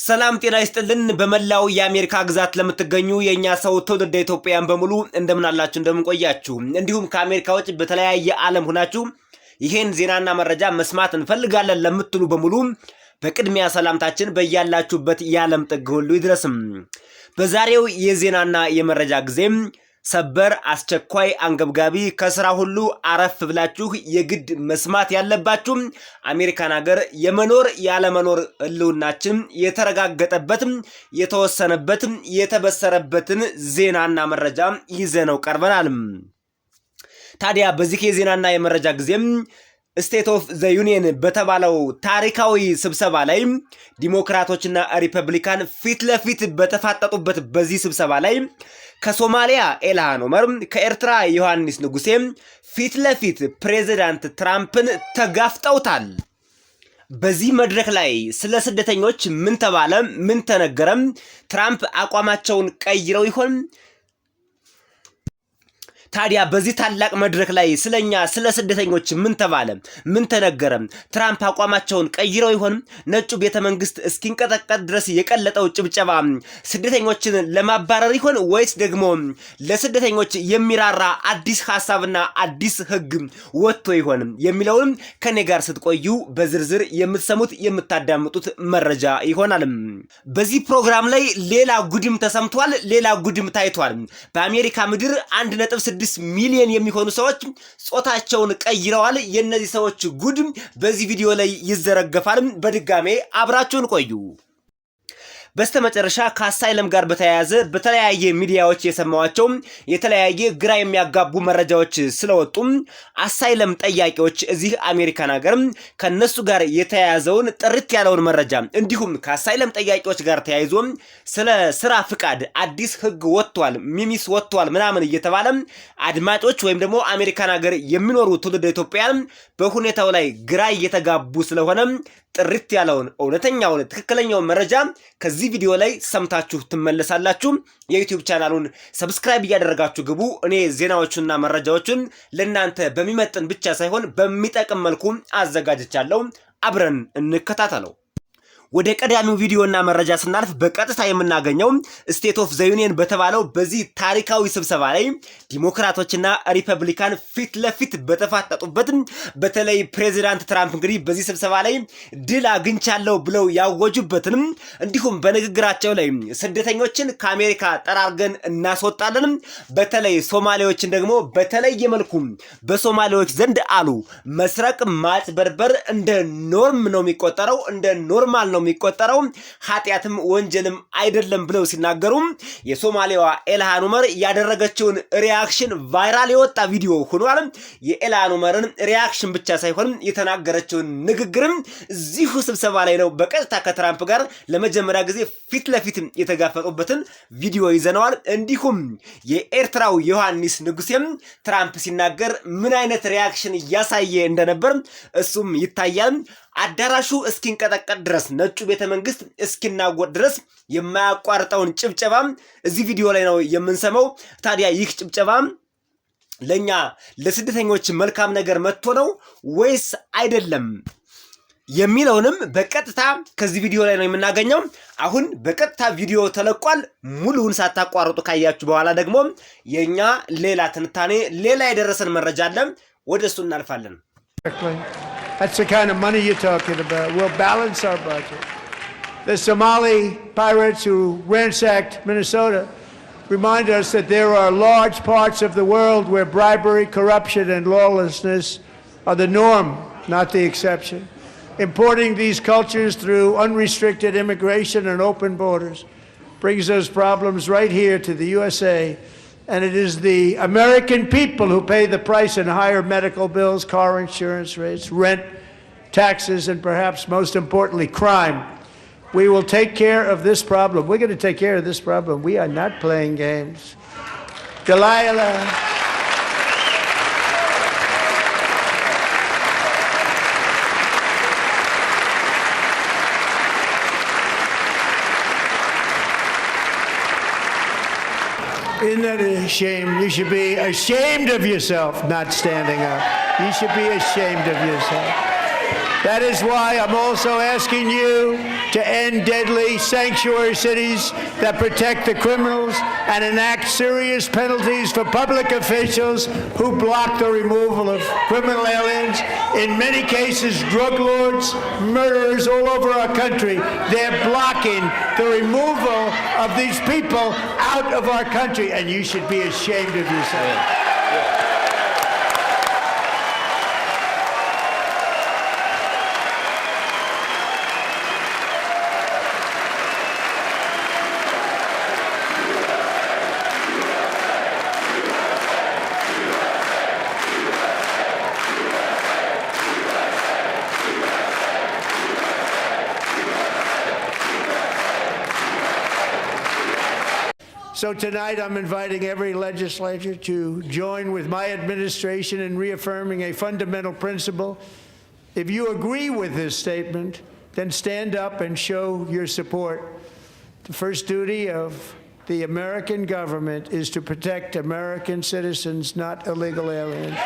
ሰላም ጤና ይስጥልን በመላው የአሜሪካ ግዛት ለምትገኙ የኛ ሰው ትውልደ ኢትዮጵያውያን በሙሉ እንደምን አላችሁ እንደምን ቆያችሁ እንዲሁም ከአሜሪካ ውጭ በተለያየ ዓለም ሆናችሁ ይሄን ዜናና መረጃ መስማት እንፈልጋለን ለምትሉ በሙሉ በቅድሚያ ሰላምታችን በእያላችሁበት የዓለም ጥግ ሁሉ ይድረስም። በዛሬው የዜናና የመረጃ ጊዜም ሰበር አስቸኳይ አንገብጋቢ ከስራ ሁሉ አረፍ ብላችሁ የግድ መስማት ያለባችሁ አሜሪካን ሀገር የመኖር ያለመኖር ህልውናችን የተረጋገጠበት የተወሰነበት የተበሰረበትን ዜናና መረጃ ይዘነው ቀርበናል። ታዲያ በዚህ የዜናና የመረጃ ጊዜም ስቴት ኦፍ ዘ ዩኒየን በተባለው ታሪካዊ ስብሰባ ላይ ዲሞክራቶችና ሪፐብሊካን ፊት ለፊት በተፋጠጡበት በዚህ ስብሰባ ላይ ከሶማሊያ ኢልሃን ኦመር ከኤርትራ ዮሐንስ ንጉሴ ፊት ለፊት ፕሬዝዳንት ትራምፕን ተጋፍጠውታል። በዚህ መድረክ ላይ ስለ ስደተኞች ምን ተባለ? ምን ተነገረ? ትራምፕ አቋማቸውን ቀይረው ይሆን? ታዲያ በዚህ ታላቅ መድረክ ላይ ስለኛ ስለ ስደተኞች ምን ተባለ? ምን ተነገረ? ትራምፕ አቋማቸውን ቀይረው ይሆን? ነጩ ቤተ መንግስት እስኪንቀጠቀጥ ድረስ የቀለጠው ጭብጨባ ስደተኞችን ለማባረር ይሆን ወይስ ደግሞ ለስደተኞች የሚራራ አዲስ ሐሳብና አዲስ ህግ ወጥቶ ይሆን የሚለውን ከኔ ጋር ስትቆዩ በዝርዝር የምትሰሙት የምታዳምጡት መረጃ ይሆናል። በዚህ ፕሮግራም ላይ ሌላ ጉድም ተሰምቷል፣ ሌላ ጉድም ታይቷል። በአሜሪካ ምድር 1.6 ሚሊዮን የሚሆኑ ሰዎች ጾታቸውን ቀይረዋል። የነዚህ ሰዎች ጉድ በዚህ ቪዲዮ ላይ ይዘረገፋል። በድጋሜ አብራችሁን ቆዩ። በስተመጨረሻ ከአሳይለም ጋር በተያያዘ በተለያየ ሚዲያዎች የሰማዋቸው የተለያየ ግራ የሚያጋቡ መረጃዎች ስለወጡ አሳይለም ጠያቂዎች እዚህ አሜሪካን ሀገር ከነሱ ጋር የተያያዘውን ጥርት ያለውን መረጃ እንዲሁም ከአሳይለም ጠያቂዎች ጋር ተያይዞ ስለ ስራ ፍቃድ አዲስ ህግ ወጥቷል፣ ሚሚስ ወጥቷል ምናምን እየተባለ አድማጮች ወይም ደግሞ አሜሪካን ሀገር የሚኖሩ ትውልደ ኢትዮጵያውያን በሁኔታው ላይ ግራ እየተጋቡ ስለሆነ ጥርት ያለውን እውነተኛውን ትክክለኛውን መረጃ ከዚህ ቪዲዮ ላይ ሰምታችሁ ትመለሳላችሁ። የዩቲዩብ ቻናሉን ሰብስክራይብ እያደረጋችሁ ግቡ። እኔ ዜናዎቹና መረጃዎቹን ለእናንተ በሚመጥን ብቻ ሳይሆን በሚጠቅም መልኩ አዘጋጅቻለሁ። አብረን እንከታተለው። ወደ ቀዳሚው ቪዲዮና መረጃ ስናልፍ በቀጥታ የምናገኘው ስቴት ኦፍ ዘ ዩኒየን በተባለው በዚህ ታሪካዊ ስብሰባ ላይ ዲሞክራቶችና ሪፐብሊካን ፊት ለፊት በተፋጠጡበት በተለይ ፕሬዚዳንት ትራምፕ እንግዲህ በዚህ ስብሰባ ላይ ድል አግኝቻለሁ ብለው ያወጁበትን እንዲሁም በንግግራቸው ላይ ስደተኞችን ከአሜሪካ ጠራርገን እናስወጣለን፣ በተለይ ሶማሌዎችን ደግሞ በተለየ መልኩ በሶማሌዎች ዘንድ አሉ መስረቅ ማጭበርበር እንደ ኖርም ነው የሚቆጠረው፣ እንደ ኖርማል ነው የሚቆጠረው፣ ኃጢያትም ወንጀልም አይደለም ብለው ሲናገሩ የሶማሌዋ ኢልሃን ኦመር ያደረገችውን ሪአክሽን ቫይራል የወጣ ቪዲዮ ሆኗል። የኢልሃን ኦመርን ሪአክሽን ብቻ ሳይሆን የተናገረችውን ንግግርም እዚሁ ስብሰባ ላይ ነው በቀጥታ ከትራምፕ ጋር ለመጀመሪያ ጊዜ ፊት ለፊት የተጋፈጡበትን ቪዲዮ ይዘነዋል። እንዲሁም የኤርትራው ዮሐንስ ንጉሴም ትራምፕ ሲናገር ምን አይነት ሪአክሽን እያሳየ እንደነበር እሱም ይታያል። አዳራሹ እስኪንቀጠቀጥ ድረስ ነጩ ቤተ መንግስት እስኪናወጥ ድረስ የማያቋርጠውን ጭብጨባ እዚህ ቪዲዮ ላይ ነው የምንሰማው። ታዲያ ይህ ጭብጨባ ለኛ ለስደተኞች መልካም ነገር መጥቶ ነው ወይስ አይደለም የሚለውንም በቀጥታ ከዚህ ቪዲዮ ላይ ነው የምናገኘው። አሁን በቀጥታ ቪዲዮ ተለቋል። ሙሉውን ሳታቋርጡ ካያችሁ በኋላ ደግሞ የኛ ሌላ ትንታኔ ሌላ የደረሰን መረጃ አለ፣ ወደሱ እናልፋለን። That's the kind of money you're talking about. We'll balance our budget. The Somali pirates who ransacked Minnesota remind us that there are large parts of the world where bribery, corruption, and lawlessness are the norm, not the exception. Importing these cultures through unrestricted immigration and open borders brings those problems right here to the USA. And it is the American people who pay the price in higher medical bills, car insurance rates, rent, taxes, and perhaps most importantly, crime. We will take care of this problem. We're going to take care of this problem. We are not playing games. Delilah. Isn't that a shame? You should be ashamed of yourself not standing up. You should be ashamed of yourself. That is why I'm also asking you to end deadly sanctuary cities that protect the criminals and enact serious penalties for public officials who block the removal of criminal aliens. In many cases, drug lords, murderers all over our country, they're blocking the removal of these people out of our country, and you should be ashamed of yourself. So tonight I'm inviting every legislature to join with my administration in reaffirming a fundamental principle. If you agree with this statement, then stand up and show your support. The first duty of the American government is to protect American citizens, not illegal aliens.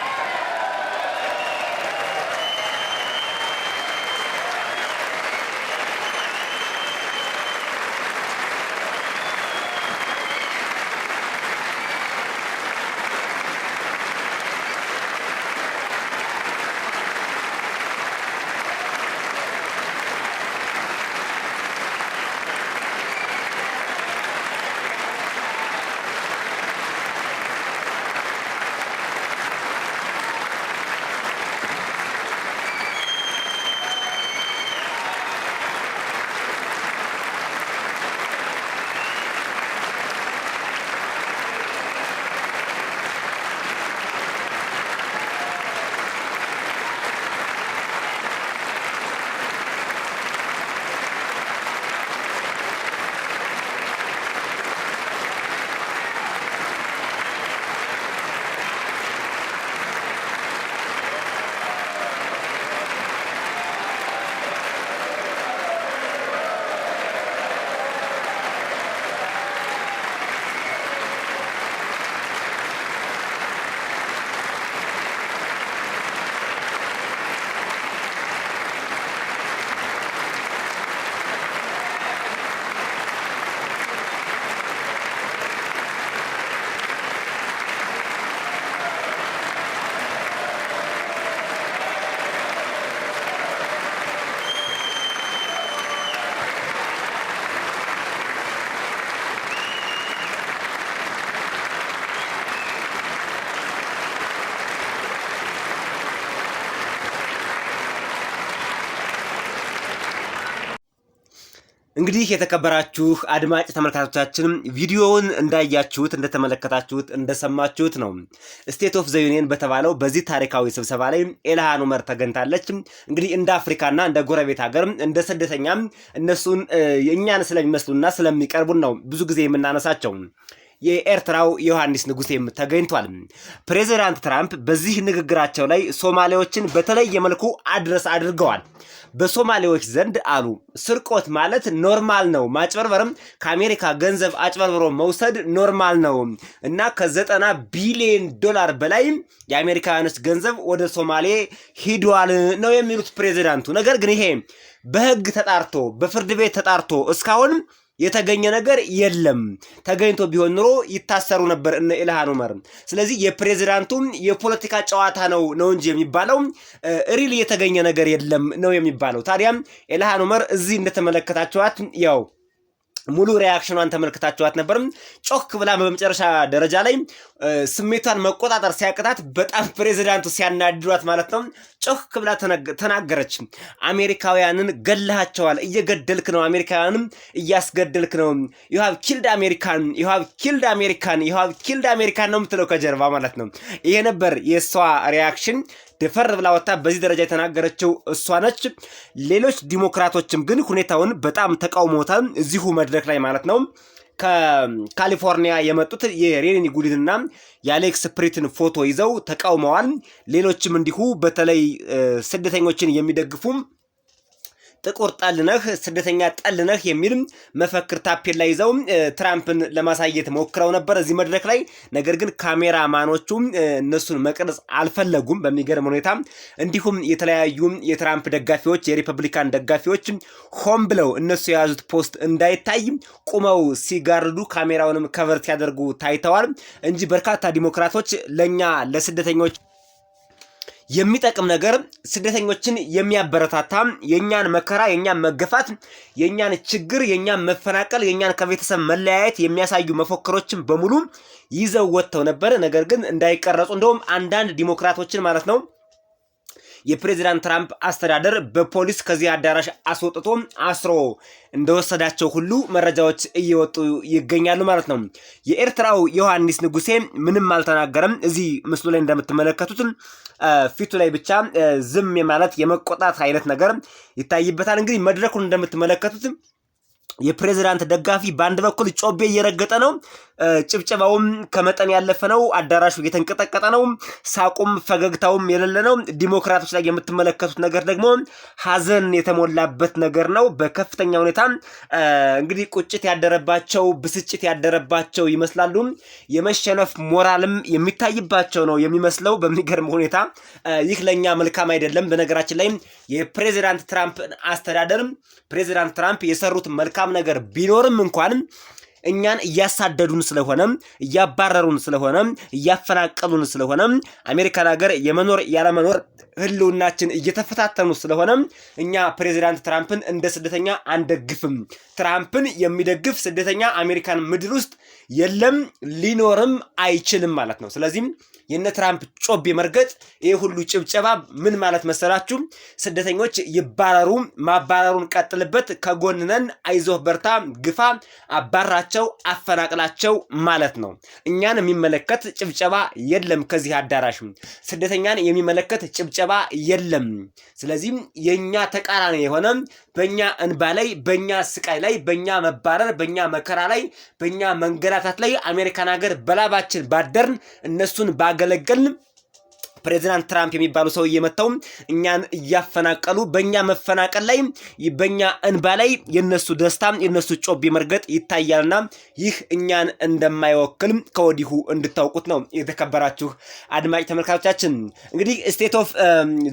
እንግዲህ የተከበራችሁ አድማጭ ተመልካቾቻችን ቪዲዮውን እንዳያችሁት እንደተመለከታችሁት እንደሰማችሁት ነው። ስቴት ኦፍ ዘ ዩኒየን በተባለው በዚህ ታሪካዊ ስብሰባ ላይ ኢልሃን ኡመር ተገኝታለች። እንግዲህ እንደ አፍሪካና እንደ ጎረቤት ሀገር እንደ ስደተኛ እነሱን የኛን ስለሚመስሉና ስለሚቀርቡን ነው ብዙ ጊዜ የምናነሳቸው። የኤርትራው ዮሐንስ ንጉሴም ተገኝቷል። ፕሬዚዳንት ትራምፕ በዚህ ንግግራቸው ላይ ሶማሌዎችን በተለየ መልኩ አድረስ አድርገዋል። በሶማሌዎች ዘንድ አሉ ስርቆት ማለት ኖርማል ነው፣ ማጭበርበርም ከአሜሪካ ገንዘብ አጭበርብሮ መውሰድ ኖርማል ነው እና ከ90 ቢሊዮን ዶላር በላይ የአሜሪካኖች ገንዘብ ወደ ሶማሌ ሂዷል ነው የሚሉት ፕሬዚዳንቱ። ነገር ግን ይሄ በህግ ተጣርቶ በፍርድ ቤት ተጣርቶ እስካሁን የተገኘ ነገር የለም። ተገኝቶ ቢሆን ኑሮ ይታሰሩ ነበር እነ ኢልሃን ኡመር። ስለዚህ የፕሬዚዳንቱ የፖለቲካ ጨዋታ ነው እንጂ የሚባለው ሪሊ የተገኘ ነገር የለም ነው የሚባለው። ታዲያም ኢልሃን ኡመር እዚህ እንደተመለከታችኋት ያው ሙሉ ሪአክሽኗን ተመልክታችኋት ነበር። ጮክ ብላ በመጨረሻ ደረጃ ላይ ስሜቷን መቆጣጠር ሲያቅታት በጣም ፕሬዚዳንቱ ሲያናድዷት ማለት ነው ጮክ ብላ ተናገረች። አሜሪካውያንን ገለሃቸዋል፣ እየገደልክ ነው፣ አሜሪካውያንን እያስገደልክ ነው። you have killed American you have killed American you have killed American ነው የምትለው ከጀርባ ማለት ነው። ይሄ ነበር የሷ ሪአክሽን። ደፈር ብላ ወጣ በዚህ ደረጃ የተናገረችው እሷ ነች። ሌሎች ዲሞክራቶችም ግን ሁኔታውን በጣም ተቃውሞታል እዚሁ መድረክ ላይ ማለት ነው። ከካሊፎርኒያ የመጡት የሬኒ ጉዲንና የአሌክስ ፕሪትን ፎቶ ይዘው ተቃውመዋል። ሌሎችም እንዲሁ በተለይ ስደተኞችን የሚደግፉ ጥቁር ጠል ነህ፣ ስደተኛ ጠል ነህ የሚል መፈክር ታፔላ ይዘው ትራምፕን ለማሳየት ሞክረው ነበር እዚህ መድረክ ላይ። ነገር ግን ካሜራማኖቹ እነሱን መቅረጽ አልፈለጉም በሚገርም ሁኔታ። እንዲሁም የተለያዩ የትራምፕ ደጋፊዎች፣ የሪፐብሊካን ደጋፊዎች ሆን ብለው እነሱ የያዙት ፖስት እንዳይታይ ቁመው ሲጋርዱ ካሜራውንም ከቨር ሲያደርጉ ታይተዋል እንጂ በርካታ ዲሞክራቶች ለኛ ለስደተኞች የሚጠቅም ነገር ስደተኞችን የሚያበረታታ የኛን መከራ የኛን መገፋት የኛን ችግር የኛን መፈናቀል የኛን ከቤተሰብ መለያየት የሚያሳዩ መፈክሮችን በሙሉ ይዘው ወጥተው ነበር። ነገር ግን እንዳይቀረጹ እንደውም አንዳንድ ዲሞክራቶችን ማለት ነው የፕሬዚዳንት ትራምፕ አስተዳደር በፖሊስ ከዚህ አዳራሽ አስወጥቶ አስሮ እንደወሰዳቸው ሁሉ መረጃዎች እየወጡ ይገኛሉ ማለት ነው። የኤርትራው ዮሐንስ ንጉሴ ምንም አልተናገረም። እዚህ ምስሉ ላይ እንደምትመለከቱት ፊቱ ላይ ብቻ ዝም ማለት የመቆጣት አይነት ነገር ይታይበታል። እንግዲህ መድረኩን እንደምትመለከቱት የፕሬዚዳንት ደጋፊ በአንድ በኩል ጮቤ እየረገጠ ነው። ጭብጨባውም ከመጠን ያለፈ ነው። አዳራሹ እየተንቀጠቀጠ ነው። ሳቁም ፈገግታውም የሌለ ነው። ዲሞክራቶች ላይ የምትመለከቱት ነገር ደግሞ ሀዘን የተሞላበት ነገር ነው። በከፍተኛ ሁኔታ እንግዲህ ቁጭት ያደረባቸው ብስጭት ያደረባቸው ይመስላሉ። የመሸነፍ ሞራልም የሚታይባቸው ነው የሚመስለው በሚገርም ሁኔታ። ይህ ለኛ መልካም አይደለም። በነገራችን ላይ የፕሬዚዳንት ትራምፕ አስተዳደር ፕሬዚዳንት ትራምፕ የሰሩት መልካም ነገር ቢኖርም እንኳን እኛን እያሳደዱን ስለሆነ እያባረሩን ስለሆነ እያፈናቀሉን ስለሆነ አሜሪካን ሀገር የመኖር ያለመኖር ህልውናችን እየተፈታተኑ ስለሆነ እኛ ፕሬዚዳንት ትራምፕን እንደ ስደተኛ አንደግፍም። ትራምፕን የሚደግፍ ስደተኛ አሜሪካን ምድር ውስጥ የለም ሊኖርም አይችልም ማለት ነው። ስለዚህ የነ ትራምፕ ጮቤ መርገጥ ይሄ ሁሉ ጭብጨባ ምን ማለት መሰላችሁ? ስደተኞች ይባረሩ፣ ማባረሩን ቀጥልበት፣ ከጎንነን፣ አይዞህ በርታ፣ ግፋ፣ አባራቸው፣ አፈናቅላቸው ማለት ነው። እኛን የሚመለከት ጭብጨባ የለም ከዚህ አዳራሽ። ስደተኛን የሚመለከት ጭብጨባ የለም። ስለዚህ የኛ ተቃራኒ የሆነ በእኛ እንባ ላይ፣ በእኛ ስቃይ ላይ፣ በእኛ መባረር፣ በእኛ መከራ ላይ፣ በእኛ መንገላታት ላይ አሜሪካን ሀገር በላባችን ባደርን እነሱን ባገለገልን ፕሬዚዳንት ትራምፕ የሚባሉ ሰው እየመጣው እኛን እያፈናቀሉ በእኛ መፈናቀል ላይ በእኛ እንባ ላይ የነሱ ደስታ የነሱ ጮቤ መርገጥ ይታያልና ይህ እኛን እንደማይወክል ከወዲሁ እንድታውቁት ነው። የተከበራችሁ አድማጭ ተመልካቾቻችን እንግዲህ ስቴት ኦፍ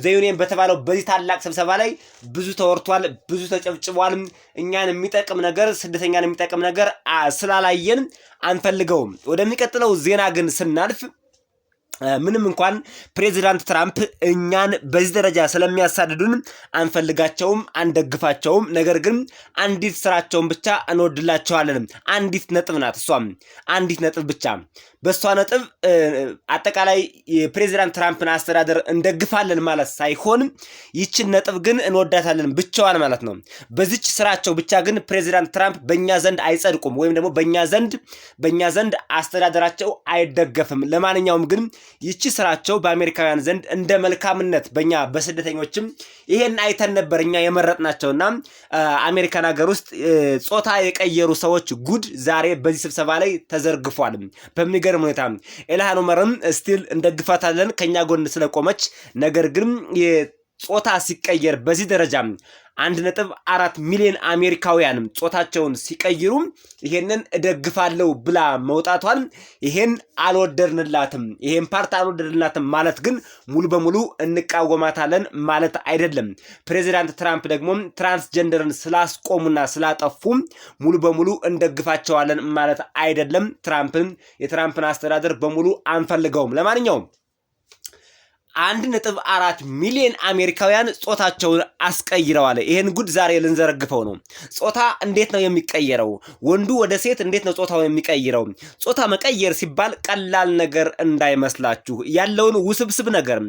ዘ ዩኒየን በተባለው በዚህ ታላቅ ስብሰባ ላይ ብዙ ተወርቷል፣ ብዙ ተጨብጭቧል። እኛን የሚጠቅም ነገር ስደተኛን የሚጠቅም ነገር ስላላየን አንፈልገውም። ወደሚቀጥለው ዜና ግን ስናልፍ ምንም እንኳን ፕሬዚዳንት ትራምፕ እኛን በዚህ ደረጃ ስለሚያሳድዱን አንፈልጋቸውም፣ አንደግፋቸውም። ነገር ግን አንዲት ስራቸውን ብቻ እንወድላቸዋለን። አንዲት ነጥብ ናት። እሷም አንዲት ነጥብ ብቻ። በሷ ነጥብ አጠቃላይ የፕሬዚዳንት ትራምፕን አስተዳደር እንደግፋለን ማለት ሳይሆን ይችን ነጥብ ግን እንወዳታለን ብቻዋን ማለት ነው። በዚች ስራቸው ብቻ ግን ፕሬዚዳንት ትራምፕ በእኛ ዘንድ አይጸድቁም፣ ወይም ደግሞ በእኛ ዘንድ አስተዳደራቸው አይደገፍም። ለማንኛውም ግን ይቺ ስራቸው በአሜሪካውያን ዘንድ እንደ መልካምነት በእኛ በስደተኞችም ይሄን አይተን ነበር እኛ የመረጥናቸውና አሜሪካን ሀገር ውስጥ ጾታ የቀየሩ ሰዎች ጉድ ዛሬ በዚህ ስብሰባ ላይ ተዘርግፏል። በሚገርም ሁኔታ ኢልሃን ኡመርም ስቲል እንደግፋታለን ከኛ ጎን ስለቆመች። ነገር ግን የጾታ ሲቀየር በዚህ ደረጃ 1.4 ሚሊዮን አሜሪካውያን ጾታቸውን ሲቀይሩ ይሄንን እደግፋለሁ ብላ መውጣቷን ይሄን አልወደድንላትም፣ ይሄን ፓርት አልወደድንላትም ማለት ግን ሙሉ በሙሉ እንቃወማታለን ማለት አይደለም። ፕሬዚዳንት ትራምፕ ደግሞ ትራንስጀንደርን ስላስቆሙና ስላጠፉ ሙሉ በሙሉ እንደግፋቸዋለን ማለት አይደለም። የትራምፕን አስተዳደር በሙሉ አንፈልገውም። ለማንኛውም 1.4 ሚሊዮን አሜሪካውያን ጾታቸውን አስቀይረዋል። ይሄን ጉድ ዛሬ ልንዘረግፈው ነው። ጾታ እንዴት ነው የሚቀየረው? ወንዱ ወደ ሴት እንዴት ነው ጾታው የሚቀይረው? ጾታ መቀየር ሲባል ቀላል ነገር እንዳይመስላችሁ፣ ያለውን ውስብስብ ነገር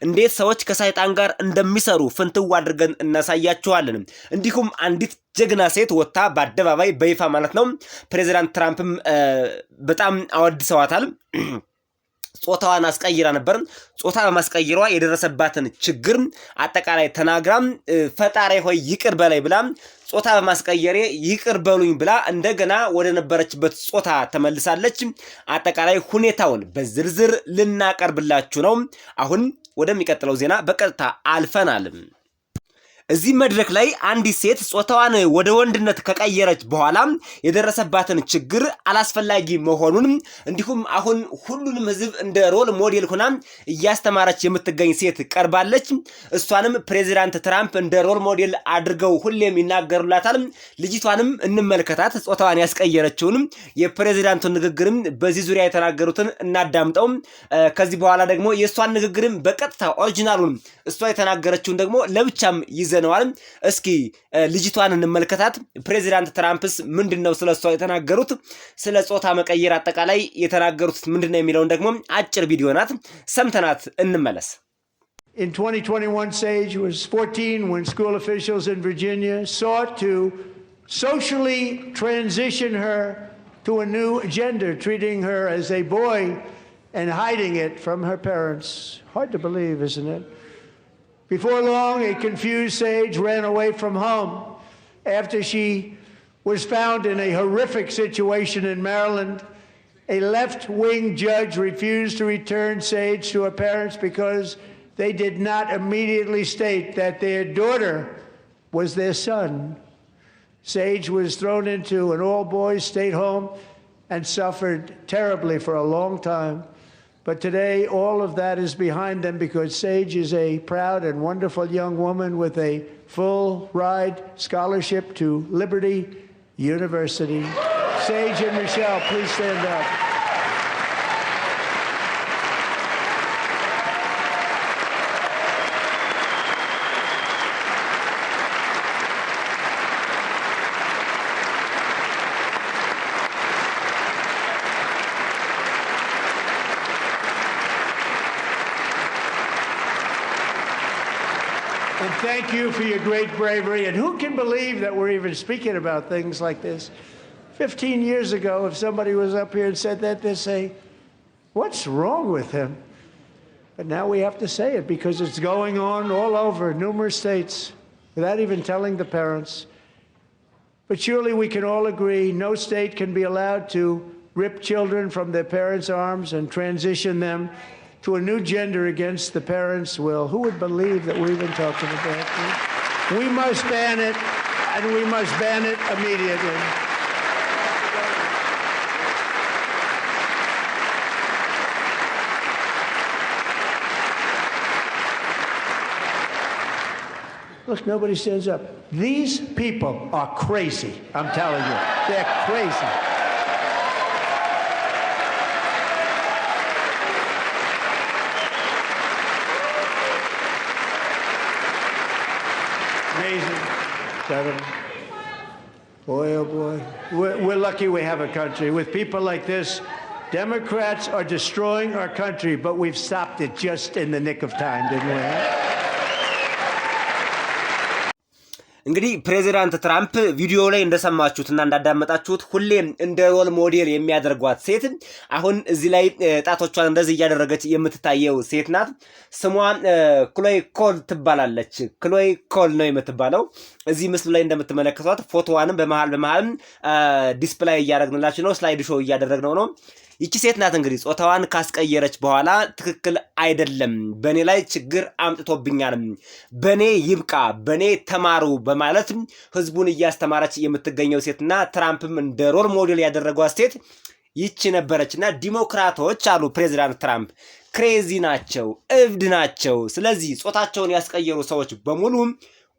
እንዴት ሰዎች ከሰይጣን ጋር እንደሚሰሩ ፍንትው አድርገን እናሳያችኋለን። እንዲሁም አንዲት ጀግና ሴት ወጣ በአደባባይ በይፋ ማለት ነው ፕሬዚዳንት ትራምፕም በጣም አወድሰዋታል። ጾታዋን አስቀይራ ነበር። ጾታ በማስቀየሯ የደረሰባትን ችግር አጠቃላይ ተናግራም ፈጣሪ ሆይ ይቅር በላይ ብላ ጾታ በማስቀየሬ ይቅር በሉኝ ብላ እንደገና ወደ ነበረችበት ጾታ ተመልሳለች። አጠቃላይ ሁኔታውን በዝርዝር ልናቀርብላችሁ ነው። አሁን ወደሚቀጥለው ዜና በቀጥታ አልፈናል። እዚህ መድረክ ላይ አንዲት ሴት ጾታዋን ወደ ወንድነት ከቀየረች በኋላ የደረሰባትን ችግር አላስፈላጊ መሆኑን እንዲሁም አሁን ሁሉንም ህዝብ እንደ ሮል ሞዴል ሆና እያስተማረች የምትገኝ ሴት ቀርባለች። እሷንም ፕሬዚዳንት ትራምፕ እንደ ሮል ሞዴል አድርገው ሁሌም ይናገሩላታል። ልጅቷንም እንመልከታት፣ ጾታዋን ያስቀየረችውን የፕሬዚዳንቱን ንግግርም በዚህ ዙሪያ የተናገሩትን እናዳምጠው። ከዚህ በኋላ ደግሞ የእሷን ንግግርም በቀጥታ ኦሪጂናሉን እሷ የተናገረችውን ደግሞ ለብቻም ይዘነዋል። እስኪ ልጅቷን እንመልከታት። ፕሬዚዳንት ትራምፕስ ምንድነው ስለሷ የተናገሩት፣ ስለ ጾታ መቀየር አጠቃላይ የተናገሩት ምንድነው የሚለውን ደግሞ አጭር ቪዲዮ ናት፣ ሰምተናት እንመለስ። In 2021, Sage was 14 when school officials in Virginia sought to socially transition her to a new gender, treating her as a boy and hiding it from her parents. Hard to believe, isn't it? Before long, a confused Sage ran away from home after she was found in a horrific situation in Maryland. A left-wing judge refused to return Sage to her parents because they did not immediately state that their daughter was their son. Sage was thrown into an all-boys state home and suffered terribly for a long time. But today, all of that is behind them because Sage is a proud and wonderful young woman with a full-ride scholarship to Liberty University. Sage and Michelle, please stand up. And thank you for your great bravery. And who can believe that we're even speaking about things like this? 15 years ago, if somebody was up here and said that, they'd say, what's wrong with him? But now we have to say it because it's going on all over numerous states without even telling the parents. But surely we can all agree no state can be allowed to rip children from their parents' arms and transition them to a new gender against the parents' will. Who would believe that we're even talking about this? We must ban it, and we must ban it immediately. Look, nobody stands up. These people are crazy, I'm telling you. They're crazy. Amazing. Boy, oh boy. We're lucky we have a country. With people like this, Democrats are destroying our country, but we've stopped it just in the nick of time, didn't we? እንግዲህ ፕሬዚዳንት ትራምፕ ቪዲዮ ላይ እንደሰማችሁትና እንዳዳመጣችሁት ሁሌም እንደ ሮል ሞዴል የሚያደርጓት ሴት አሁን እዚህ ላይ ጣቶቿን እንደዚህ እያደረገች የምትታየው ሴት ናት። ስሟ ክሎይ ኮል ትባላለች። ክሎይ ኮል ነው የምትባለው። እዚህ ምስሉ ላይ እንደምትመለከቷት ፎቶዋንም በመሃል ዲስፕላይ እያደረግንላችሁ ነው፣ ስላይድ ሾው እያደረግነው ነው። ይቺ ሴት ናት እንግዲህ ጾታዋን ካስቀየረች በኋላ ትክክል አይደለም፣ በኔ ላይ ችግር አምጥቶብኛል፣ በኔ ይብቃ፣ በኔ ተማሩ በማለት ህዝቡን እያስተማረች የምትገኘው ሴትና ትራምፕም እንደ ሮል ሞዴል ያደረጓት ሴት ይቺ ነበረችና ዲሞክራቶች አሉ ፕሬዚዳንት ትራምፕ ክሬዚ ናቸው፣ እብድ ናቸው። ስለዚህ ጾታቸውን ያስቀየሩ ሰዎች በሙሉ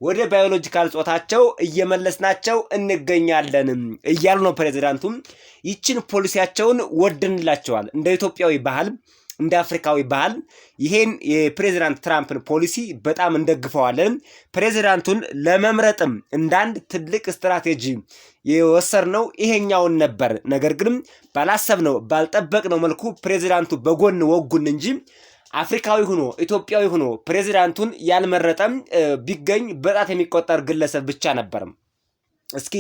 ወደ ባዮሎጂካል ጾታቸው እየመለስናቸው እንገኛለን እያሉ ነው ፕሬዚዳንቱ። ይችን ፖሊሲያቸውን ወደንላቸዋል። እንደ ኢትዮጵያዊ ባህል፣ እንደ አፍሪካዊ ባህል ይሄን የፕሬዚዳንት ትራምፕን ፖሊሲ በጣም እንደግፈዋለን። ፕሬዚዳንቱን ለመምረጥም እንዳንድ ትልቅ ስትራቴጂ የወሰድነው ይሄኛውን ነበር። ነገር ግን ባላሰብነው ባልጠበቅነው መልኩ ፕሬዚዳንቱ በጎን ወጉን እንጂ አፍሪካዊ ሆኖ ኢትዮጵያዊ ሆኖ ፕሬዚዳንቱን ያልመረጠም ቢገኝ በጣት የሚቆጠር ግለሰብ ብቻ ነበር። እስኪ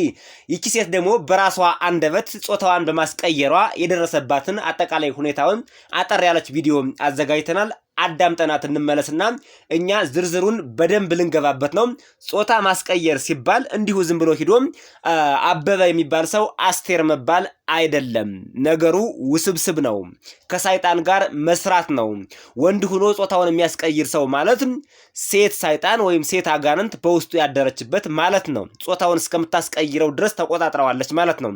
ይቺ ሴት ደግሞ በራሷ አንደበት ጾታዋን በማስቀየሯ የደረሰባትን አጠቃላይ ሁኔታውን አጠር ያለች ቪዲዮ አዘጋጅተናል። አዳምጠናት እንመለስና እኛ ዝርዝሩን በደንብ ልንገባበት ነው። ጾታ ማስቀየር ሲባል እንዲሁ ዝም ብሎ ሂዶ አበበ የሚባል ሰው አስቴር መባል አይደለም። ነገሩ ውስብስብ ነው። ከሰይጣን ጋር መስራት ነው። ወንድ ሆኖ ጾታውን የሚያስቀይር ሰው ማለት ሴት ሰይጣን ወይም ሴት አጋንንት በውስጡ ያደረችበት ማለት ነው። ጾታውን እስከምታስቀይረው ድረስ ተቆጣጥረዋለች ማለት ነው።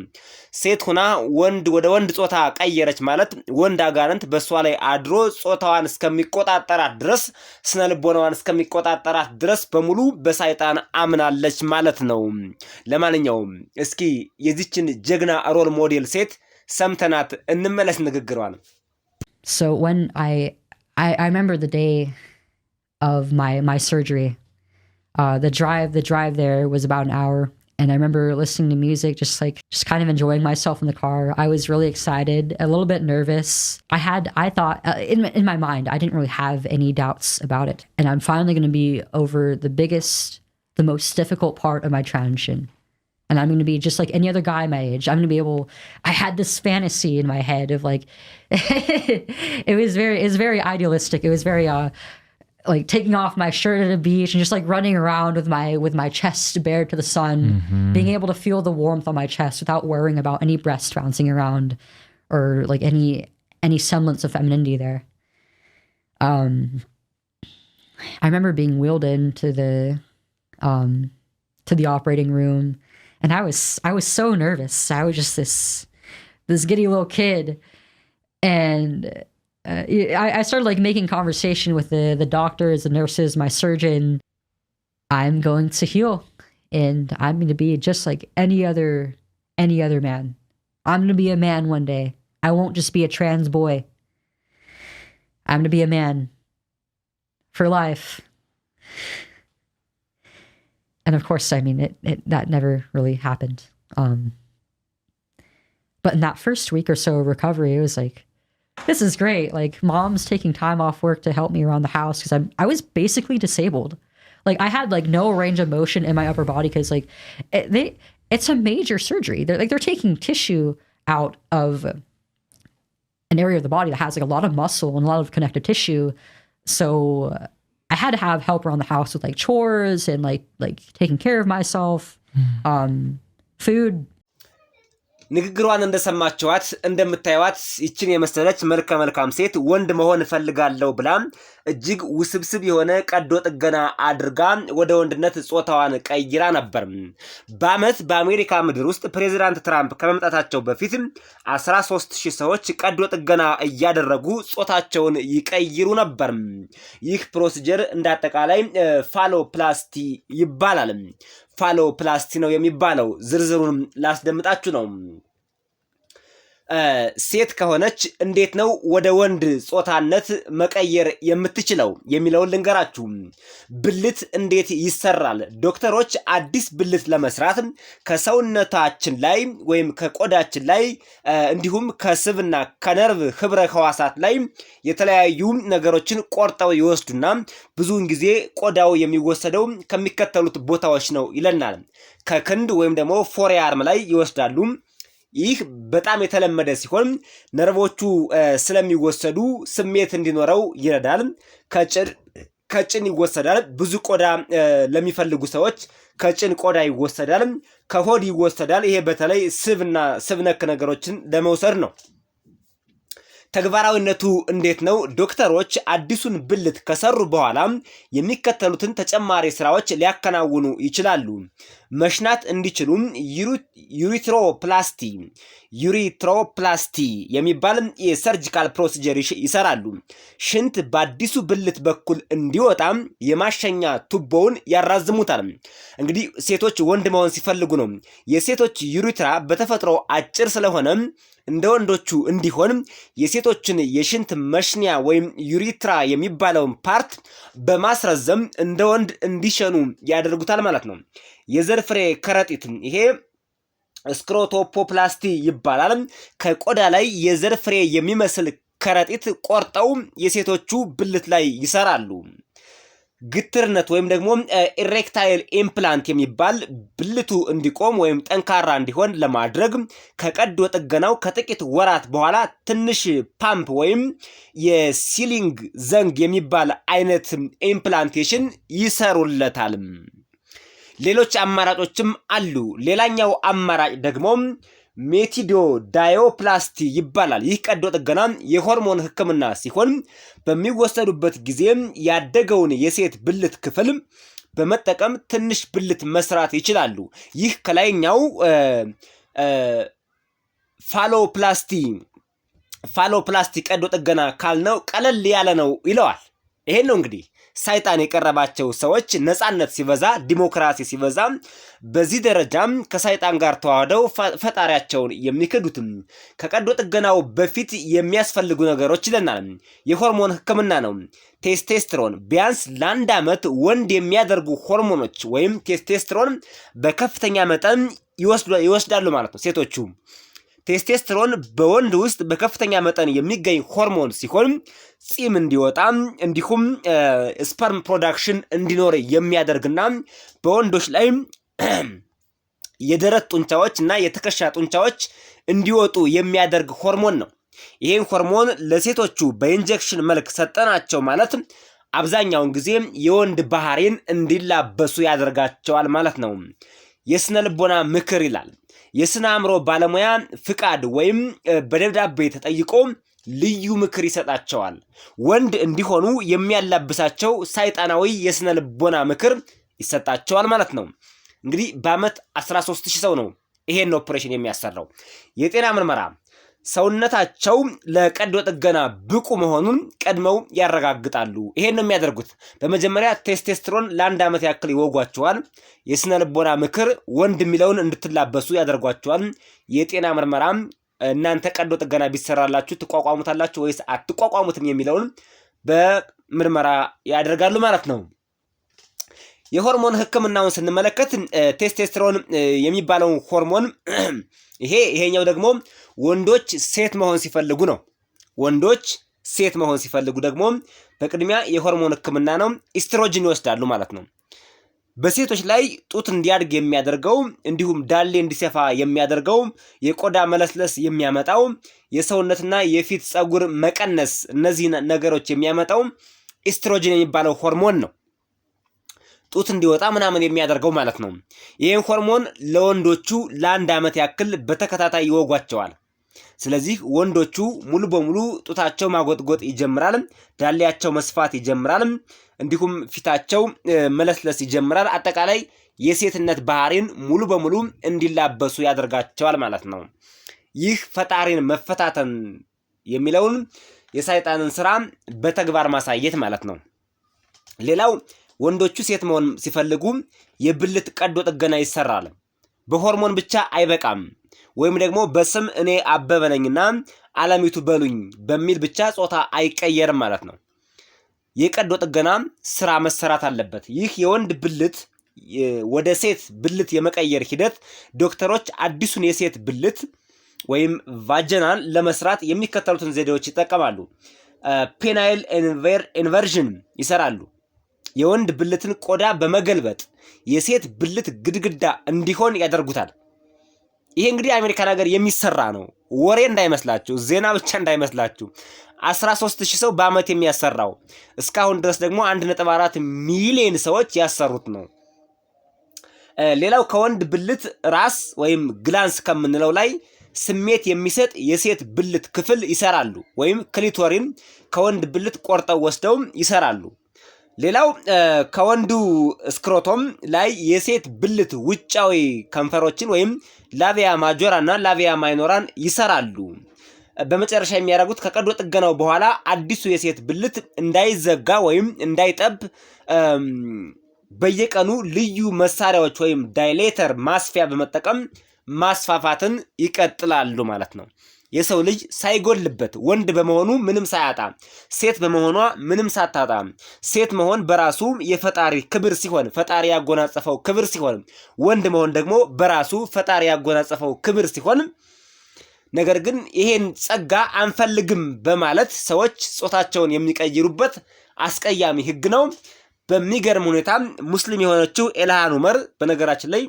ሴት ሁና ወንድ ወደ ወንድ ጾታ ቀየረች ማለት ወንድ አጋንንት በሷ ላይ አድሮ ጾታዋን እስከሚቆጣጠራት ድረስ ስነ ልቦናዋን እስከሚቆጣጠራት ድረስ በሙሉ በሰይጣን አምናለች ማለት ነው። ለማንኛውም እስኪ የዚችን ጀግና ሮል ሞዴል ሴት ሰምተናት እንመለስ ንግግሯን። So when I remember the day of my surgery, the drive there was about an hour, and I remember listening to music, just kind of enjoying myself in the car. I was really excited, a little bit nervous. I thought in my mind, I didn't really have any doubts about it, and I'm finally going to be over the most difficult part of my transition. And I'm going to be just like any other guy my age. I'm going to be able, I had this fantasy in my head of like, it was very idealistic. It was very, like taking off my shirt at a beach and just like running around with my chest bared to the sun, being able to feel the warmth on my chest without worrying about any breasts bouncing around or like any semblance of femininity there. I remember being wheeled into to the operating room. And I was so nervous. I was just this giddy little kid, and I started like making conversation with the doctors, the nurses, my surgeon. I'm going to heal, and I'm going to be just like any other man. I'm going to be a man one day. I won't just be a trans boy. I'm going to be a man for life. And of course, I mean, that never really happened. But in that first week or so of recovery, it was like, this is great. Like, mom's taking time off work to help me around the house because I was basically disabled. Like, I had like no range of motion in my upper body because like it's a major surgery. They're taking tissue out of an area of the body that has like a lot of muscle and a lot of connective tissue. So I had to have help around the house with like chores and like taking care of myself, food. ንግግሯን እንደሰማችኋት እንደምታዩት ይችን የመሰለች መልካም ሴት ወንድ መሆን እፈልጋለሁ ብላ እጅግ ውስብስብ የሆነ ቀዶ ጥገና አድርጋ ወደ ወንድነት ጾታዋን ቀይራ ነበር። በአመት በአሜሪካ ምድር ውስጥ ፕሬዚዳንት ትራምፕ ከመምጣታቸው በፊት 13000 ሰዎች ቀዶ ጥገና እያደረጉ ጾታቸውን ይቀይሩ ነበር። ይህ ፕሮሲጀር እንዳጠቃላይ ፋሎፕላስቲ ይባላል። ፋሎፕላስቲ ነው የሚባለው። ዝርዝሩን ላስደምጣችሁ ነው። ሴት ከሆነች እንዴት ነው ወደ ወንድ ጾታነት መቀየር የምትችለው የሚለውን ልንገራችሁ። ብልት እንዴት ይሰራል? ዶክተሮች አዲስ ብልት ለመስራት ከሰውነታችን ላይ ወይም ከቆዳችን ላይ እንዲሁም ከስብና ከነርቭ ህብረ ህዋሳት ላይ የተለያዩ ነገሮችን ቆርጠው ይወስዱና ብዙውን ጊዜ ቆዳው የሚወሰደው ከሚከተሉት ቦታዎች ነው ይለናል። ከክንድ ወይም ደግሞ ፎሬአርም ላይ ይወስዳሉ። ይህ በጣም የተለመደ ሲሆን ነርቮቹ ስለሚወሰዱ ስሜት እንዲኖረው ይረዳል። ከጭን ይወሰዳል። ብዙ ቆዳ ለሚፈልጉ ሰዎች ከጭን ቆዳ ይወሰዳል። ከሆድ ይወሰዳል። ይሄ በተለይ ስብና ስብ ነክ ነገሮችን ለመውሰድ ነው። ተግባራዊነቱ እንዴት ነው? ዶክተሮች አዲሱን ብልት ከሰሩ በኋላ የሚከተሉትን ተጨማሪ ስራዎች ሊያከናውኑ ይችላሉ። መሽናት እንዲችሉ ዩሪትሮፕላስቲ የሚባል የሰርጂካል ፕሮሲጀር ይሰራሉ። ሽንት በአዲሱ ብልት በኩል እንዲወጣ የማሸኛ ቱቦውን ያራዝሙታል። እንግዲህ ሴቶች ወንድ መሆን ሲፈልጉ ነው። የሴቶች ዩሪትራ በተፈጥሮ አጭር ስለሆነ እንደ ወንዶቹ እንዲሆን የሴቶችን የሽንት መሽኛ ወይም ዩሪትራ የሚባለውን ፓርት በማስረዘም እንደ ወንድ እንዲሸኑ ያደርጉታል ማለት ነው። የዘር ፍሬ ከረጢት ይሄ ስክሮቶፖፕላስቲ ይባላል። ከቆዳ ላይ የዘር ፍሬ የሚመስል ከረጢት ቆርጠው የሴቶቹ ብልት ላይ ይሰራሉ። ግትርነት ወይም ደግሞ ኢሬክታይል ኢምፕላንት የሚባል ብልቱ እንዲቆም ወይም ጠንካራ እንዲሆን ለማድረግ ከቀዶ ጥገናው ከጥቂት ወራት በኋላ ትንሽ ፓምፕ ወይም የሲሊንግ ዘንግ የሚባል አይነት ኢምፕላንቴሽን ይሰሩለታል። ሌሎች አማራጮችም አሉ። ሌላኛው አማራጭ ደግሞ ሜቲዶ ዳዮፕላስቲ ይባላል። ይህ ቀዶ ጥገና የሆርሞን ሕክምና ሲሆን በሚወሰዱበት ጊዜ ያደገውን የሴት ብልት ክፍል በመጠቀም ትንሽ ብልት መስራት ይችላሉ። ይህ ከላይኛው ፋሎፕላስቲ ቀዶ ጥገና ካልነው ቀለል ያለ ነው ይለዋል። ይሄን ነው እንግዲህ ሰይጣን የቀረባቸው ሰዎች ነፃነት ሲበዛ ዲሞክራሲ ሲበዛ በዚህ ደረጃም ከሰይጣን ጋር ተዋህደው ፈጣሪያቸውን የሚክዱትም። ከቀዶ ጥገናው በፊት የሚያስፈልጉ ነገሮች ይለናል። የሆርሞን ሕክምና ነው። ቴስቴስትሮን ቢያንስ ለ1 ዓመት ወንድ የሚያደርጉ ሆርሞኖች ወይም ቴስቴስትሮን በከፍተኛ መጠን ይወስዳሉ ማለት ነው ሴቶቹ። ቴስቴስትሮን በወንድ ውስጥ በከፍተኛ መጠን የሚገኝ ሆርሞን ሲሆን ፂም እንዲወጣ እንዲሁም ስፐርም ፕሮዳክሽን እንዲኖር የሚያደርግና በወንዶች ላይ የደረት ጡንቻዎች እና የትከሻ ጡንቻዎች እንዲወጡ የሚያደርግ ሆርሞን ነው። ይህን ሆርሞን ለሴቶቹ በኢንጀክሽን መልክ ሰጠናቸው ማለት አብዛኛውን ጊዜ የወንድ ባህሪን እንዲላበሱ ያደርጋቸዋል ማለት ነው። የስነ ልቦና ምክር ይላል። የስነ አእምሮ ባለሙያ ፍቃድ ወይም በደብዳቤ ተጠይቆ ልዩ ምክር ይሰጣቸዋል። ወንድ እንዲሆኑ የሚያላብሳቸው ሰይጣናዊ የስነ ልቦና ምክር ይሰጣቸዋል ማለት ነው። እንግዲህ በአመት 13000 ሰው ነው ይሄን ኦፕሬሽን የሚያሰራው። የጤና ምርመራ ሰውነታቸው ለቀዶ ጥገና ብቁ መሆኑን ቀድመው ያረጋግጣሉ። ይሄን ነው የሚያደርጉት። በመጀመሪያ ቴስቴስትሮን ለ1 ዓመት ያክል ይወጓቸዋል። የስነ ልቦና ምክር ወንድ የሚለውን እንድትላበሱ ያደርጓቸዋል። የጤና ምርመራ እናንተ ቀዶ ጥገና ቢሰራላችሁ ትቋቋሙታላችሁ ወይስ አትቋቋሙትም የሚለውን በምርመራ ያደርጋሉ ማለት ነው። የሆርሞን ሕክምናውን ስንመለከት ቴስቴስትሮን የሚባለው ሆርሞን ይሄኛው ደግሞ ወንዶች ሴት መሆን ሲፈልጉ ነው። ወንዶች ሴት መሆን ሲፈልጉ ደግሞ በቅድሚያ የሆርሞን ሕክምና ነው፣ ኢስትሮጅን ይወስዳሉ ማለት ነው። በሴቶች ላይ ጡት እንዲያድግ የሚያደርገው እንዲሁም ዳሌ እንዲሰፋ የሚያደርገው የቆዳ መለስለስ የሚያመጣው የሰውነትና የፊት ፀጉር መቀነስ እነዚህ ነገሮች የሚያመጣው ኢስትሮጅን የሚባለው ሆርሞን ነው። ጡት እንዲወጣ ምናምን የሚያደርገው ማለት ነው። ይህን ሆርሞን ለወንዶቹ ለ1 ዓመት ያክል በተከታታይ ይወጓቸዋል። ስለዚህ ወንዶቹ ሙሉ በሙሉ ጡታቸው ማጎጥጎጥ ይጀምራል፣ ዳሌያቸው መስፋት ይጀምራል፣ እንዲሁም ፊታቸው መለስለስ ይጀምራል። አጠቃላይ የሴትነት ባህሪን ሙሉ በሙሉ እንዲላበሱ ያደርጋቸዋል ማለት ነው። ይህ ፈጣሪን መፈታተን የሚለውን የሰይጣንን ስራ በተግባር ማሳየት ማለት ነው። ሌላው ወንዶቹ ሴት መሆን ሲፈልጉ የብልት ቀዶ ጥገና ይሰራል። በሆርሞን ብቻ አይበቃም። ወይም ደግሞ በስም እኔ አበበ ነኝና አለሚቱ በሉኝ በሚል ብቻ ጾታ አይቀየርም ማለት ነው። የቀዶ ጥገና ስራ መሰራት አለበት። ይህ የወንድ ብልት ወደ ሴት ብልት የመቀየር ሂደት ዶክተሮች አዲሱን የሴት ብልት ወይም ቫጀናን ለመስራት የሚከተሉትን ዘዴዎች ይጠቀማሉ። ፔናይል ኢንቨርዥን ይሰራሉ። የወንድ ብልትን ቆዳ በመገልበጥ የሴት ብልት ግድግዳ እንዲሆን ያደርጉታል። ይሄ እንግዲህ አሜሪካን ሀገር የሚሰራ ነው። ወሬ እንዳይመስላችሁ፣ ዜና ብቻ እንዳይመስላችሁ። 13000 ሰው በአመት የሚያሰራው እስካሁን ድረስ ደግሞ 1.4 ሚሊዮን ሰዎች ያሰሩት ነው። ሌላው ከወንድ ብልት ራስ ወይም ግላንስ ከምንለው ላይ ስሜት የሚሰጥ የሴት ብልት ክፍል ይሰራሉ። ወይም ክሊቶሪን ከወንድ ብልት ቆርጠው ወስደው ይሰራሉ። ሌላው ከወንዱ ስክሮቶም ላይ የሴት ብልት ውጫዊ ከንፈሮችን ወይም ላቪያ ማጆራ እና ላቪያ ማይኖራን ይሰራሉ። በመጨረሻ የሚያደርጉት ከቀዶ ጥገናው በኋላ አዲሱ የሴት ብልት እንዳይዘጋ ወይም እንዳይጠብ በየቀኑ ልዩ መሳሪያዎች ወይም ዳይሌተር ማስፊያ በመጠቀም ማስፋፋትን ይቀጥላሉ ማለት ነው። የሰው ልጅ ሳይጎልበት ወንድ በመሆኑ ምንም ሳያጣ፣ ሴት በመሆኗ ምንም ሳታጣ፣ ሴት መሆን በራሱ የፈጣሪ ክብር ሲሆን ፈጣሪ ያጎናጸፈው ክብር ሲሆን፣ ወንድ መሆን ደግሞ በራሱ ፈጣሪ ያጎናጸፈው ክብር ሲሆን፣ ነገር ግን ይሄን ጸጋ አንፈልግም በማለት ሰዎች ጾታቸውን የሚቀይሩበት አስቀያሚ ሕግ ነው። በሚገርም ሁኔታ ሙስሊም የሆነችው ኢልሃን ኡመር በነገራችን ላይ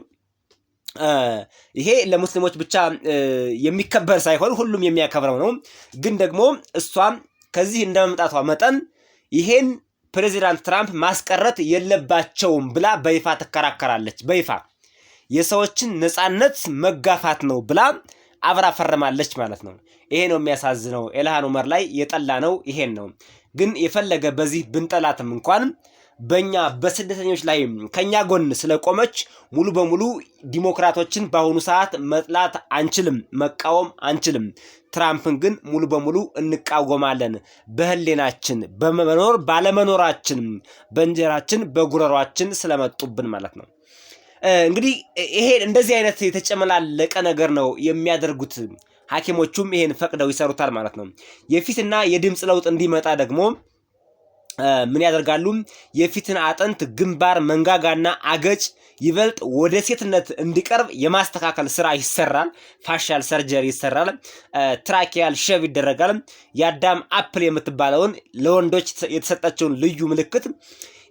ይሄ ለሙስሊሞች ብቻ የሚከበር ሳይሆን ሁሉም የሚያከብረው ነው። ግን ደግሞ እሷ ከዚህ እንደመምጣቷ መጠን ይሄን ፕሬዚዳንት ትራምፕ ማስቀረት የለባቸውም ብላ በይፋ ትከራከራለች። በይፋ የሰዎችን ነፃነት መጋፋት ነው ብላ አብራ ፈርማለች ማለት ነው። ይሄ ነው የሚያሳዝነው። ኢልሃን ኡመር ላይ የጠላ ነው ይሄን ነው። ግን የፈለገ በዚህ ብንጠላትም እንኳን በእኛ በስደተኞች ላይ ከኛ ጎን ስለቆመች ሙሉ በሙሉ ዲሞክራቶችን በአሁኑ ሰዓት መጥላት አንችልም፣ መቃወም አንችልም። ትራምፕን ግን ሙሉ በሙሉ እንቃወማለን። በህሌናችን በመኖር ባለመኖራችን በእንጀራችን በጉረሯችን ስለመጡብን ማለት ነው። እንግዲህ ይሄ እንደዚህ አይነት የተጨመላለቀ ነገር ነው የሚያደርጉት። ሐኪሞቹም ይሄን ፈቅደው ይሰሩታል ማለት ነው። የፊትና የድምፅ ለውጥ እንዲመጣ ደግሞ ምን ያደርጋሉ? የፊትን አጥንት፣ ግንባር፣ መንጋጋና አገጭ ይበልጥ ወደ ሴትነት እንዲቀርብ የማስተካከል ስራ ይሰራል። ፋሻል ሰርጀሪ ይሰራል። ትራኪያል ሼቭ ይደረጋል። የአዳም አፕል የምትባለውን ለወንዶች የተሰጠችውን ልዩ ምልክት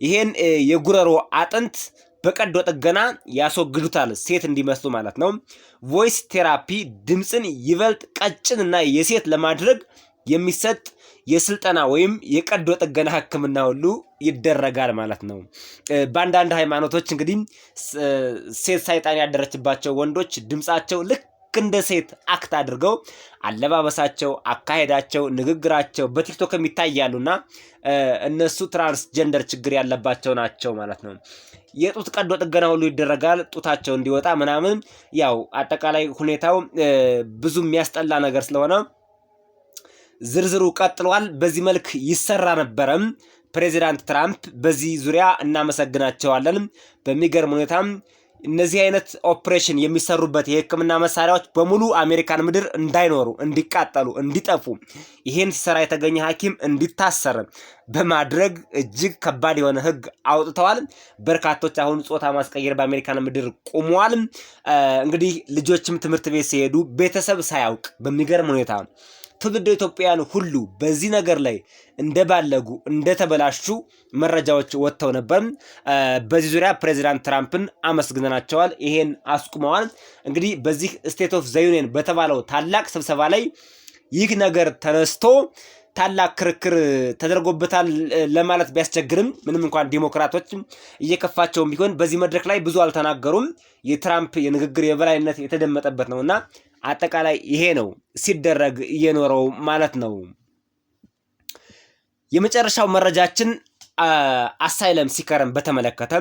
ይሄን የጉረሮ አጥንት በቀዶ ጥገና ያስወግዱታል፣ ሴት እንዲመስሉ ማለት ነው። ቮይስ ቴራፒ ድምፅን ይበልጥ ቀጭንና የሴት ለማድረግ የሚሰጥ የስልጠና ወይም የቀዶ ጥገና ሕክምና ሁሉ ይደረጋል ማለት ነው። በአንዳንድ ሃይማኖቶች እንግዲህ ሴት ሰይጣን ያደረችባቸው ወንዶች ድምፃቸው ልክ እንደ ሴት አክት አድርገው አለባበሳቸው፣ አካሄዳቸው፣ ንግግራቸው በቲክቶክ ይታያሉና እነሱ ትራንስጀንደር ችግር ያለባቸው ናቸው ማለት ነው። የጡት ቀዶ ጥገና ሁሉ ይደረጋል፣ ጡታቸው እንዲወጣ ምናምን። ያው አጠቃላይ ሁኔታው ብዙ የሚያስጠላ ነገር ስለሆነ ዝርዝሩ ቀጥሏል። በዚህ መልክ ይሰራ ነበረም። ፕሬዚዳንት ትራምፕ በዚህ ዙሪያ እናመሰግናቸዋለን። በሚገርም ሁኔታ እነዚህ አይነት ኦፕሬሽን የሚሰሩበት የህክምና መሳሪያዎች በሙሉ አሜሪካን ምድር እንዳይኖሩ፣ እንዲቃጠሉ፣ እንዲጠፉ ይሄን ሲሰራ የተገኘ ሐኪም እንዲታሰር በማድረግ እጅግ ከባድ የሆነ ህግ አውጥተዋል። በርካቶች አሁን ጾታ ማስቀየር በአሜሪካን ምድር ቆመዋል። እንግዲህ ልጆችም ትምህርት ቤት ሲሄዱ ቤተሰብ ሳያውቅ በሚገርም ሁኔታ ትውልደ ኢትዮጵያውያን ሁሉ በዚህ ነገር ላይ እንደባለጉ እንደተበላሹ መረጃዎች ወጥተው ነበር። በዚህ ዙሪያ ፕሬዚዳንት ትራምፕን አመስግነናቸዋል። ይሄን አስቁመዋል። እንግዲህ በዚህ ስቴት ኦፍ ዘ ዩኒየን በተባለው ታላቅ ስብሰባ ላይ ይህ ነገር ተነስቶ ታላቅ ክርክር ተደርጎበታል ለማለት ቢያስቸግርም ምንም እንኳን ዲሞክራቶች እየከፋቸውም ቢሆን በዚህ መድረክ ላይ ብዙ አልተናገሩም። የትራምፕ የንግግር የበላይነት የተደመጠበት ነውና አጠቃላይ ይሄ ነው ሲደረግ እየኖረው ማለት ነው። የመጨረሻው መረጃችን አሳይለም ሲከርን በተመለከተ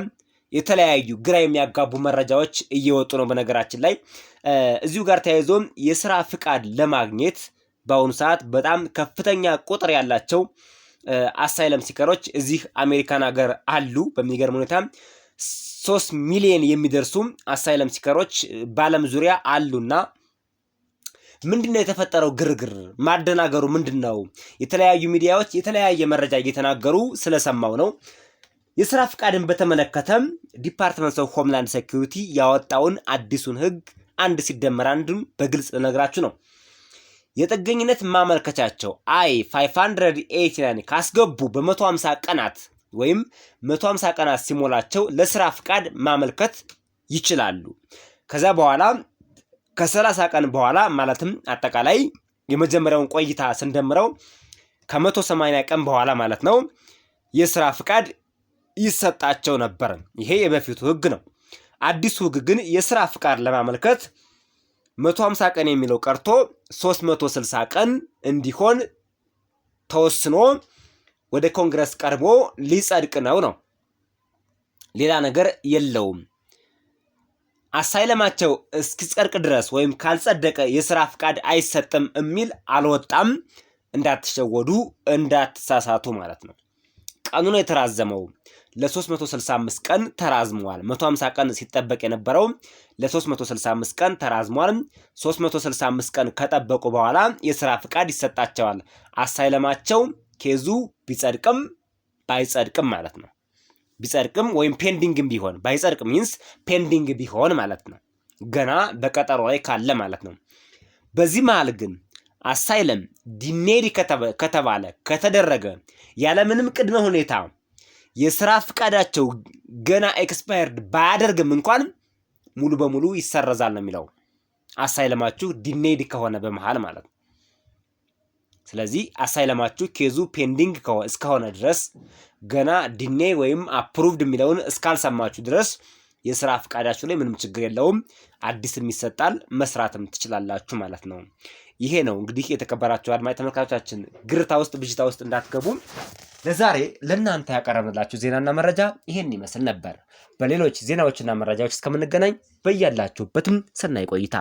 የተለያዩ ግራ የሚያጋቡ መረጃዎች እየወጡ ነው። በነገራችን ላይ እዚሁ ጋር ተያይዞ የስራ ፍቃድ ለማግኘት በአሁኑ ሰዓት በጣም ከፍተኛ ቁጥር ያላቸው አሳይለም ሲከሮች እዚህ አሜሪካን ሀገር አሉ። በሚገርም ሁኔታ 3 ሚሊዮን የሚደርሱ አሳይለም ሲከሮች በዓለም ዙሪያ አሉና ምንድነው የተፈጠረው ግርግር? ማደናገሩ ምንድነው? የተለያዩ ሚዲያዎች የተለያየ መረጃ እየተናገሩ ስለሰማው ነው። የስራ ፍቃድን በተመለከተ ዲፓርትመንት ኦፍ ሆምላንድ ሴኩሪቲ ያወጣውን አዲሱን ህግ አንድ ሲደመር አንዱን በግልጽ ልነግራችሁ ነው። የጥገኝነት ማመልከቻቸው I-589 ካስገቡ በ150 ቀናት ወይም 150 ቀናት ሲሞላቸው ለስራ ፍቃድ ማመልከት ይችላሉ። ከዛ በኋላ ከ30 ቀን በኋላ ማለትም አጠቃላይ የመጀመሪያውን ቆይታ ስንደምረው ከ180 ቀን በኋላ ማለት ነው የስራ ፍቃድ ይሰጣቸው ነበር። ይሄ የበፊቱ ህግ ነው። አዲሱ ህግ ግን የስራ ፍቃድ ለማመልከት 150 ቀን የሚለው ቀርቶ 360 ቀን እንዲሆን ተወስኖ ወደ ኮንግረስ ቀርቦ ሊጸድቅ ነው። ሌላ ነገር የለውም። አሳይለማቸው እስኪጸድቅ ድረስ ወይም ካልጸደቀ የስራ ፍቃድ አይሰጥም የሚል አልወጣም። እንዳትሸወዱ፣ እንዳትሳሳቱ ማለት ነው። ቀኑ ነው የተራዘመው። ለ365 ቀን ተራዝሟል። 150 ቀን ሲጠበቅ የነበረው ለ365 ቀን ተራዝሟል። 365 ቀን ከጠበቁ በኋላ የስራ ፍቃድ ይሰጣቸዋል። አሳይለማቸው ኬዙ ቢጸድቅም ባይጸድቅም ማለት ነው። ቢጸድቅም ወይም ፔንዲንግም ቢሆን፣ ባይጸድቅ ሚንስ ፔንዲንግ ቢሆን ማለት ነው። ገና በቀጠሮ ላይ ካለ ማለት ነው። በዚህ መሃል ግን አሳይለም ዲኔዲ ከተባለ ከተደረገ ያለምንም ቅድመ ሁኔታ የስራ ፍቃዳቸው ገና ኤክስፓየርድ ባያደርግም እንኳን ሙሉ በሙሉ ይሰረዛል ነው የሚለው። አሳይለማችሁ ዲኔይድ ከሆነ በመሃል ማለት ነው። ስለዚህ አሳይለማችሁ ኬዙ ፔንዲንግ እስከሆነ ድረስ ገና ዲኔይ ወይም አፕሩቭድ የሚለውን እስካልሰማችሁ ድረስ የስራ ፍቃዳችሁ ላይ ምንም ችግር የለውም። አዲስም ይሰጣል፣ መስራትም ትችላላችሁ ማለት ነው። ይሄ ነው እንግዲህ የተከበራችሁ አድማጭ ተመልካቾቻችን፣ ግርታ ውስጥ ብዥታ ውስጥ እንዳትገቡ ለዛሬ ለእናንተ ያቀረብንላችሁ ዜናና መረጃ ይሄን ይመስል ነበር። በሌሎች ዜናዎችና መረጃዎች እስከምንገናኝ በያላችሁበትም ሰናይ ቆይታ